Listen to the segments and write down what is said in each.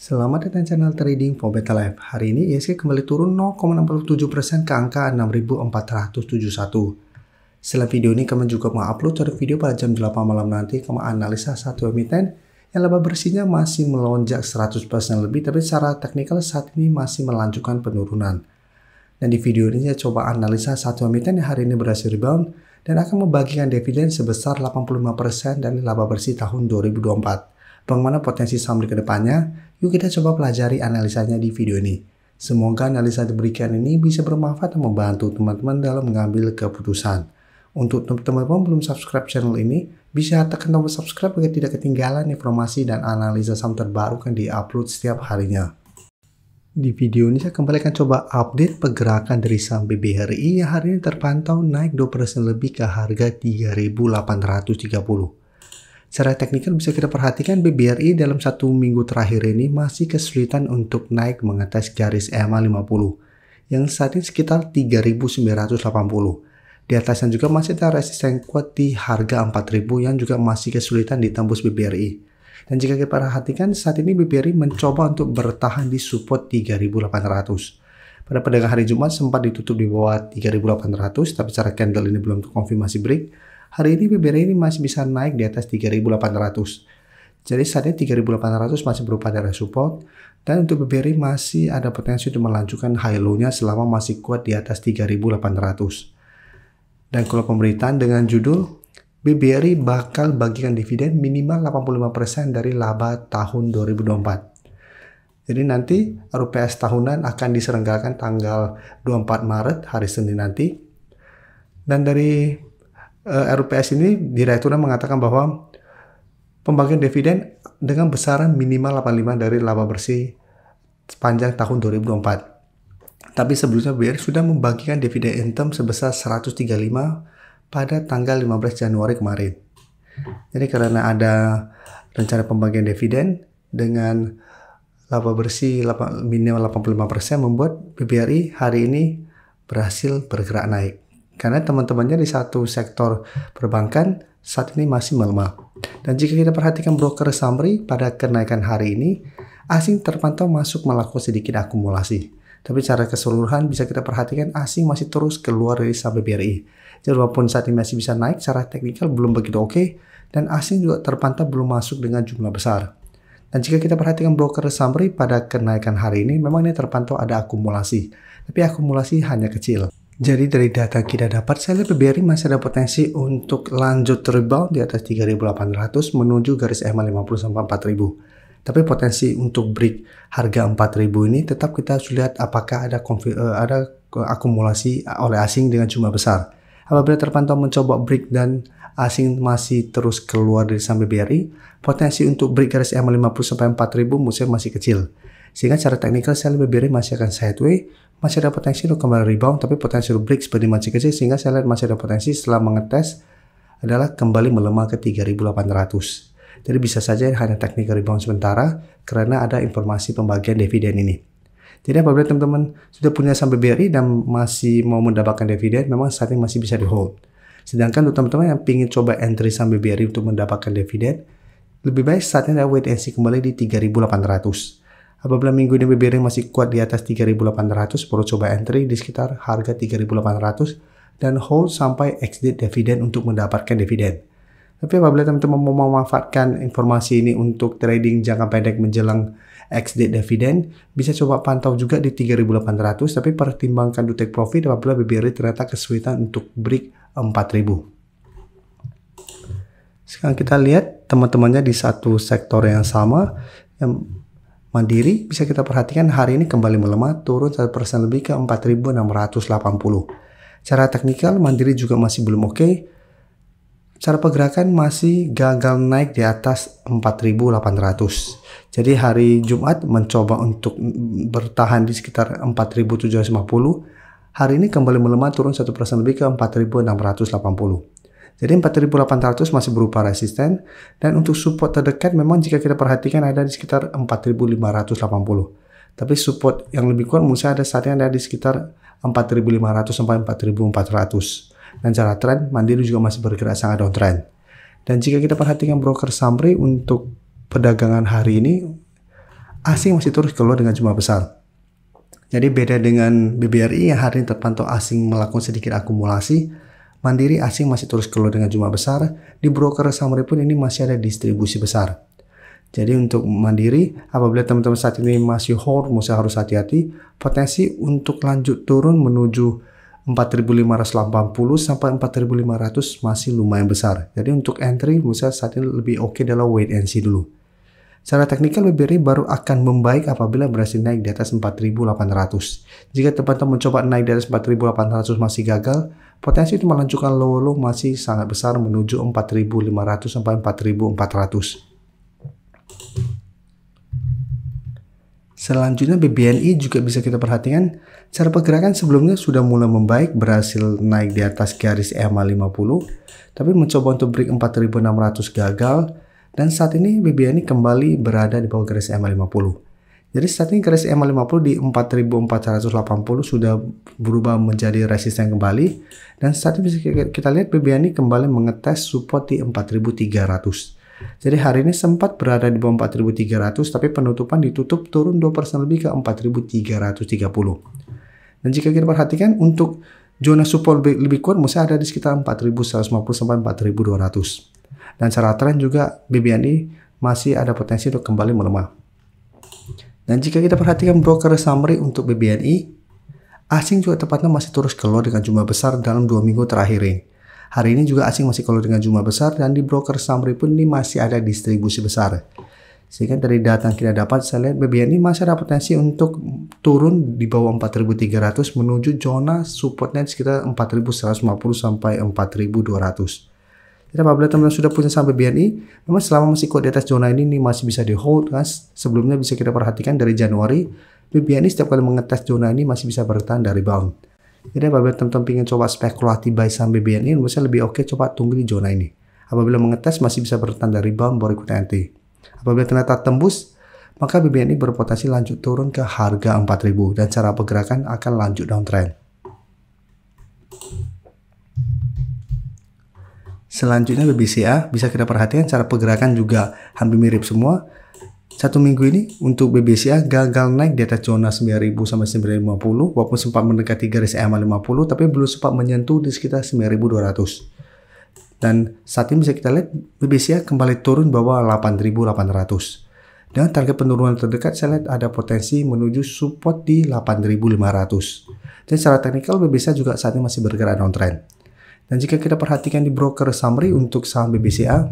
Selamat datang channel trading for better life. Hari ini ISG kembali turun 0,67% ke angka 6.471. Setelah video ini kami juga mengupload satu video pada jam 8 malam nanti kami analisa satu emiten yang laba bersihnya masih melonjak 100% lebih, tapi secara teknikal saat ini masih melanjutkan penurunan. Dan di video ini saya coba analisa satu emiten yang hari ini berhasil rebound dan akan membagikan dividen sebesar 85% dari laba bersih tahun 2024. Bagaimana potensi saham di kedepannya? Yuk kita coba pelajari analisanya di video ini. Semoga analisa diberikan ini bisa bermanfaat dan membantu teman-teman dalam mengambil keputusan. Untuk teman-teman belum subscribe channel ini, bisa tekan tombol subscribe agar tidak ketinggalan informasi dan analisa saham terbaru yang di-upload setiap harinya. Di video ini saya kembali akan coba update pergerakan dari saham BBRI yang hari ini terpantau naik 2% lebih ke harga 3.830. Secara teknikal bisa kita perhatikan BBRI dalam satu minggu terakhir ini masih kesulitan untuk naik mengatas garis EMA 50 yang saat ini sekitar 3.980. Di atasnya juga masih ada resisten kuat di harga 4.000 yang juga masih kesulitan ditembus BBRI. Dan jika kita perhatikan saat ini BBRI mencoba untuk bertahan di support 3.800. Pada perdagangan hari Jumat sempat ditutup di bawah 3.800, tapi secara candle ini belum terkonfirmasi break. Hari ini BBRI ini masih bisa naik di atas 3.800. Jadi saat ini 3.800 masih berupa daerah support. Dan untuk BBRI masih ada potensi untuk melanjutkan high low-nya selama masih kuat di atas 3.800. Dan kalau pemberitaan dengan judul BBRI bakal bagikan dividen minimal 85% dari laba tahun 2024. Jadi nanti RUPS tahunan akan diselenggarakan tanggal 24 Maret hari Senin nanti. Dan dari RUPS ini direkturnya mengatakan bahwa pembagian dividen dengan besaran minimal 85 dari laba bersih sepanjang tahun 2024. Tapi sebelumnya BBRI sudah membagikan dividen interim sebesar 135 pada tanggal 15 Januari kemarin. Jadi karena ada rencana pembagian dividen dengan laba bersih minimal 85% membuat BBRI hari ini berhasil bergerak naik. Karena teman-temannya di satu sektor perbankan saat ini masih melemah. Dan jika kita perhatikan broker summary pada kenaikan hari ini, asing terpantau masuk melakukan sedikit akumulasi. Tapi secara keseluruhan bisa kita perhatikan asing masih terus keluar dari saham BBRI. Jadi walaupun saat ini masih bisa naik, secara teknikal belum begitu oke. Dan asing juga terpantau belum masuk dengan jumlah besar. Dan jika kita perhatikan broker summary pada kenaikan hari ini, memang ini terpantau ada akumulasi. Tapi akumulasi hanya kecil. Jadi dari data kita dapat, saya lihat BBRI masih ada potensi untuk lanjut rebound di atas 3.800 menuju garis EMA 50 sampai 4.000. Tapi potensi untuk break harga 4.000 ini tetap kita harus lihat apakah ada akumulasi oleh asing dengan jumlah besar. Apabila terpantau mencoba break dan asing masih terus keluar dari saham BBRI, potensi untuk break garis EMA 50 sampai 4.000 masih kecil. Sehingga secara teknikal saya lihat BBRI masih akan sideways. Masih ada potensi untuk kembali rebound, tapi potensi break seperti masih kecil, sehingga saya lihat masih ada potensi setelah mengetes adalah kembali melemah ke 3.800. Jadi bisa saja hanya technical rebound sementara karena ada informasi pembagian dividen ini. Jadi apabila teman-teman sudah punya saham BBRI dan masih mau mendapatkan dividen, memang saat ini masih bisa di hold. Sedangkan untuk teman-teman yang ingin coba entry saham BBRI untuk mendapatkan dividen, lebih baik saat ini wait and see kembali di 3.800. Apabila minggu ini BBRI masih kuat di atas 3.800, perlu coba entry di sekitar harga 3.800 dan hold sampai exit dividen untuk mendapatkan dividen. Tapi apabila teman-teman mau memanfaatkan informasi ini untuk trading jangka pendek menjelang exit dividen, bisa coba pantau juga di 3.800, tapi pertimbangkan to take profit apabila BBRI ternyata kesulitan untuk break 4.000. Sekarang kita lihat teman-temannya di satu sektor yang sama, yang Mandiri bisa kita perhatikan hari ini kembali melemah, turun 1% lebih ke 4.680. Secara teknikal Mandiri juga masih belum oke. Cara pergerakan masih gagal naik di atas 4.800. Jadi hari Jumat mencoba untuk bertahan di sekitar 4.750. Hari ini kembali melemah, turun 1% lebih ke 4.680. Jadi 4.800 masih berupa resisten, dan untuk support terdekat memang jika kita perhatikan ada di sekitar 4.580. Tapi support yang lebih kuat menurut saya ada saat ini ada di sekitar 4.500 sampai 4.400. Dan cara tren Mandiri juga masih bergerak sangat downtrend. Dan jika kita perhatikan broker summary untuk perdagangan hari ini, asing masih terus keluar dengan jumlah besar. Jadi beda dengan BBRI yang hari ini terpantau asing melakukan sedikit akumulasi, Mandiri asing masih terus keluar dengan jumlah besar. Di broker summary pun ini masih ada distribusi besar. Jadi untuk Mandiri, apabila teman-teman saat ini masih hold, masih harus hati-hati. Potensi untuk lanjut turun menuju 4.580 sampai 4.500 masih lumayan besar. Jadi untuk entry, misalnya saat ini lebih oke adalah wait and see dulu. Secara teknikal BBRI baru akan membaik apabila berhasil naik di atas 4.800. Jika teman-teman mencoba naik di atas 4.800 masih gagal, potensi itu melanjutkan low masih sangat besar menuju 4.500 sampai 4.400. Selanjutnya BBNI juga bisa kita perhatikan, cara pergerakan sebelumnya sudah mulai membaik, berhasil naik di atas garis EMA 50, tapi mencoba untuk break 4.600 gagal. Dan saat ini BBNI kembali berada di bawah garis EMA 50. Jadi saat ini garis EMA 50 di 4.480 sudah berubah menjadi resisten kembali. Dan saat ini bisa kita lihat BBNI kembali mengetes support di 4.300. Jadi hari ini sempat berada di bawah 4.300, tapi penutupan ditutup turun 2% lebih ke 4.330. Dan jika kita perhatikan untuk zona support lebih kuat masih ada di sekitar 4.150 sampai 4.200. Dan secara tren juga BBNI masih ada potensi untuk kembali melemah. Dan jika kita perhatikan broker summary untuk BBNI, asing juga tepatnya masih terus keluar dengan jumlah besar dalam 2 minggu terakhir ini. Hari ini juga asing masih keluar dengan jumlah besar dan di broker summary pun ini masih ada distribusi besar. Sehingga dari data yang kita dapat, saya lihat BBNI masih ada potensi untuk turun di bawah 4.300 menuju zona supportnya sekitar 4.150 sampai 4.200. Jadi apabila teman-teman sudah punya saham BBNI, memang selama masih kuat di atas zona ini masih bisa di hold, kan? Sebelumnya bisa kita perhatikan dari Januari, BBNI setiap kali mengetes zona ini masih bisa bertahan dari rebound. Jadi apabila teman-teman ingin coba spekulasi buy saham BBNI, misalnya lebih oke coba tunggu di zona ini. Apabila mengetes masih bisa bertahan dari rebound baru ikut entry. Apabila ternyata tembus, maka BBNI berpotensi lanjut turun ke harga 4.000 dan cara pergerakan akan lanjut downtrend. Selanjutnya BBCA, bisa kita perhatikan cara pergerakan juga hampir mirip semua. Satu minggu ini untuk BBCA gagal naik di atas zona 9.000 sampai 9.050 walaupun sempat mendekati garis EMA 50 tapi belum sempat menyentuh di sekitar 9.200. Dan saat ini bisa kita lihat BBCA kembali turun bawah 8.800. Dan target penurunan terdekat saya lihat ada potensi menuju support di 8.500. Dan secara teknikal BBCA juga saat ini masih bergerak downtrend. Dan jika kita perhatikan di broker summary untuk saham BBCA,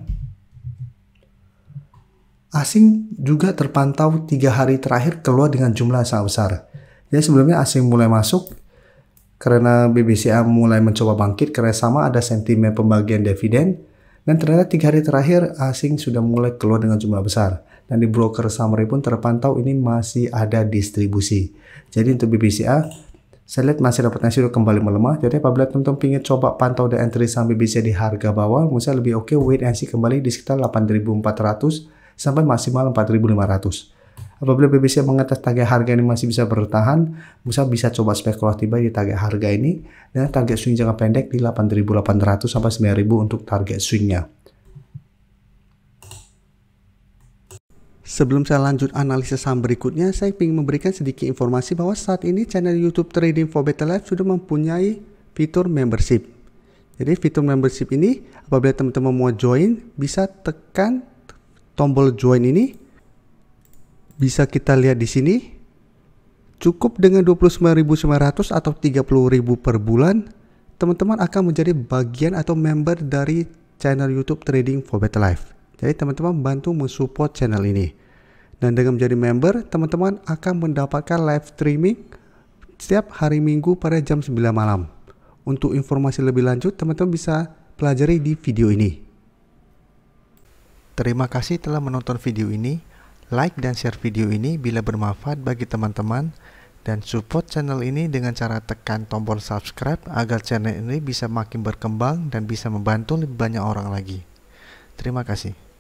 asing juga terpantau 3 hari terakhir keluar dengan jumlah yang sangat besar. Jadi sebelumnya asing mulai masuk karena BBCA mulai mencoba bangkit karena sama ada sentimen pembagian dividen. Dan ternyata 3 hari terakhir asing sudah mulai keluar dengan jumlah besar. Dan di broker summary pun terpantau ini masih ada distribusi. Jadi untuk BBCA, saya lihat masih ada potensi untuk kembali melemah. Jadi apabila teman-teman ingin coba pantau dan entry saham BBCA di harga bawah, misalnya lebih oke wait and see kembali di sekitar 8.400 sampai maksimal 4.500. Apabila BBCA mengetes target harga ini masih bisa bertahan, misalnya bisa coba spekulasi buy di target harga ini dan target swing jangka pendek di 8.800 sampai 9.000 untuk target swingnya. Sebelum saya lanjut analisis saham berikutnya, saya ingin memberikan sedikit informasi bahwa saat ini channel YouTube Trading for Better Life sudah mempunyai fitur membership. Jadi fitur membership ini apabila teman-teman mau join, bisa tekan tombol join ini. Bisa kita lihat di sini. Cukup dengan 29.900 atau 30.000 per bulan, teman-teman akan menjadi bagian atau member dari channel YouTube Trading for Better Life. Jadi teman-teman bantu mensupport channel ini. Dan dengan menjadi member, teman-teman akan mendapatkan live streaming setiap hari Minggu pada jam 9 malam. Untuk informasi lebih lanjut, teman-teman bisa pelajari di video ini. Terima kasih telah menonton video ini. Like dan share video ini bila bermanfaat bagi teman-teman. Dan support channel ini dengan cara tekan tombol subscribe agar channel ini bisa makin berkembang dan bisa membantu lebih banyak orang lagi. Terima kasih.